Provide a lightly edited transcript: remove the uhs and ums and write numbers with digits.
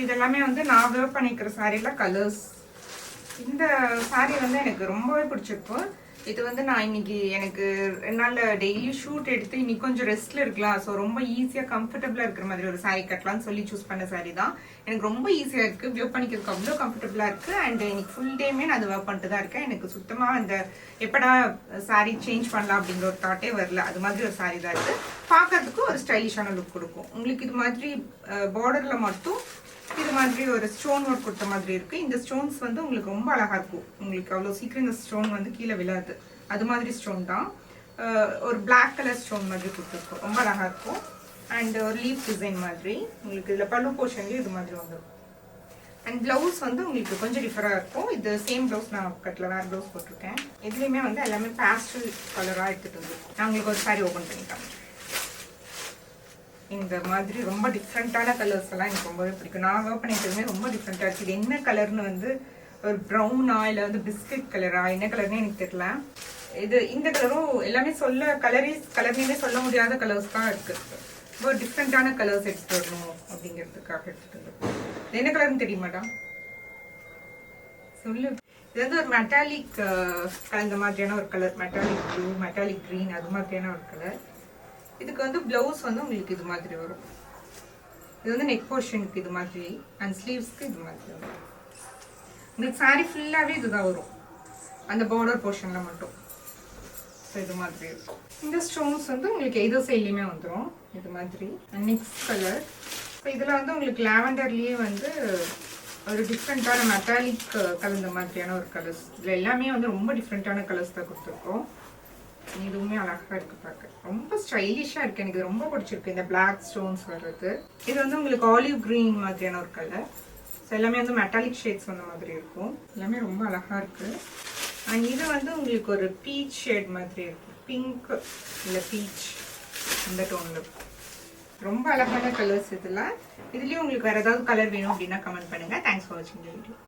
இதெல்லாமே வந்து நான் வேர் பண்ணிக்கிற சாரீல கலர்ஸ். இந்த சாரீ வந்து எனக்கு ரொம்பவே பிடிச்சிருக்கு. இது வந்து நான் இன்னைக்கு எனக்கு 2 நாள் டெய்லி ஷூட் எடுத்து இன்னைக்கு கொஞ்சம் ரெஸ்ட்ல இருக்கலாம். ஸோ ரொம்ப ஈஸியாக கம்ஃபர்டபுளாக இருக்கிற மாதிரி ஒரு சாரீ கட்டலாம்னு சொல்லி சூஸ் பண்ண சாரீ தான். எனக்கு ரொம்ப ஈஸியாக இருக்குது, வியர் பண்ணிக்கிறதுக்கு அவ்வளோ கம்ஃபர்டபுளாக இருக்குது. அண்ட் இன்னைக்கு ஃபுல் டேமே நான் அதை வேர் பண்ணிட்டு தான் இருக்கேன். எனக்கு சுத்தமாக அந்த எப்படா சாரீ சேஞ்ச் பண்ணலாம் அப்படிங்கிற ஒரு தாட்டே வரல. அது மாதிரி ஒரு சாரீ தான் இருக்குது. பார்க்கறதுக்கு ஒரு ஸ்டைலிஷான லுக் கொடுக்கும். உங்களுக்கு இது மாதிரி பார்டரில் மட்டும் இது மாதிரி ஒரு ஸ்டோன் ஒர்க் கொடுத்த மாதிரி இருக்கு. இந்த ஸ்டோன்ஸ் வந்து உங்களுக்கு ரொம்ப அழகா இருக்கும். உங்களுக்கு அவ்வளோ சீக்கிரம் இந்த ஸ்டோன் வந்து கீழே விழாது. அது மாதிரி ஸ்டோன் தான். ஒரு பிளாக் கலர் ஸ்டோன் மாதிரி கொடுத்துருக்கோம். ரொம்ப அழகா இருக்கும். அண்ட் ஒரு லீஃப் டிசைன் மாதிரி உங்களுக்கு இதில் பல்லு போர்ஷன்லேயும் இது மாதிரி வந்துடும். அண்ட் பிளவுஸ் வந்து உங்களுக்கு கொஞ்சம் டிஃபராக இருக்கும். இது சேம் பிளவுஸ் நான் கட்டில் வேறு பிளவுஸ் போட்டிருக்கேன். இதுலேயுமே வந்து எல்லாமே பேஸ்டல் கலராக எடுத்துகிட்டு வந்து நான் உங்களுக்கு ஒரு சாரி ஓப்பன் பண்ணிட்டேன். இந்த மாதிரி ரொம்ப டிஃப்ரெண்ட்டான கலர்ஸ் எல்லாம் எனக்கு ரொம்பவே பிடிக்கும். நான் வேர் பண்ணிட்டதுமே ரொம்ப டிஃப்ரெண்ட்டாக இருக்குது. இது என்ன கலர்னு வந்து ஒரு ப்ரௌனா இல்லை வந்து பிஸ்கட் கலரா என்ன கலர்னே எனக்கு தெரியல. இந்த கலரும் எல்லாமே கலர்னே சொல்ல முடியாத கலர்ஸ் தான் இருக்குது. ரொம்ப டிஃப்ரெண்ட்டான கலர்ஸ் எடுத்துட்டு வரணும் அப்படிங்கிறதுக்காக எடுத்துட்டு வந்து. இது என்ன கலர்னு தெரியுமாடா சொல்லு. இது வந்து ஒரு மெட்டாலிக் கலந்த மாதிரியான ஒரு colour. Metallic blue, metallic green அது மாதிரியான ஒரு கலர். இதுக்கு வந்து பிளவுஸ் வந்து உங்களுக்கு இது மாதிரி வரும். இது வந்து நெக் போர்ஷனுக்கு இது மாதிரி அண்ட் ஸ்லீவ்ஸ்க்கு இது மாதிரி வரும். உங்களுக்கு சாரி ஃபுல்லாகவே இதுதான் வரும், அந்த பார்டர் போர்ஷனில் மட்டும். ஸோ இது மாதிரி இருக்கும். இந்த ஸ்டோன்ஸ் வந்து உங்களுக்கு எதோ சைட்லேயுமே வந்துடும் இது மாதிரி. Next colour. ஸோ இதில் வந்து உங்களுக்கு லாவெண்டர்லேயே வந்து ஒரு டிஃப்ரெண்ட்டான மெட்டாலிக் கலந்த மாதிரியான ஒரு கலர்ஸ். இதில் எல்லாமே வந்து ரொம்ப டிஃப்ரெண்ட்டான கலர்ஸ் தான் கொடுத்துருக்கோம். இதுவுமே அழகா இருக்கு பார்க்க. ரொம்ப ஸ்டைலிஷா இருக்கு. எனக்கு ரொம்ப பிடிச்சிருக்கு இந்த பிளாக் ஸ்டோன்ஸ் வர்றது. இது வந்து உங்களுக்கு ஆலிவ் கிரீன் மாதிரியான ஒரு கலர். ஸோ எல்லாமே வந்து மெட்டாலிக் ஷேட்ஸ் வந்த மாதிரி இருக்கும். எல்லாமே ரொம்ப அழகா இருக்கு. அண்ட் இது வந்து உங்களுக்கு ஒரு பீச் ஷேட் மாதிரி இருக்கு. பிங்க் இல்லை பீச் அந்த டோன்ல இருக்கும். ரொம்ப அழகான கலர்ஸ். இதுலயும் உங்களுக்கு வேற ஏதாவது கலர் வேணும் அப்படின்னா கமெண்ட் பண்ணுங்க. தேங்க்ஸ் ஃபார் வாட்சிங் தி வீடியோ.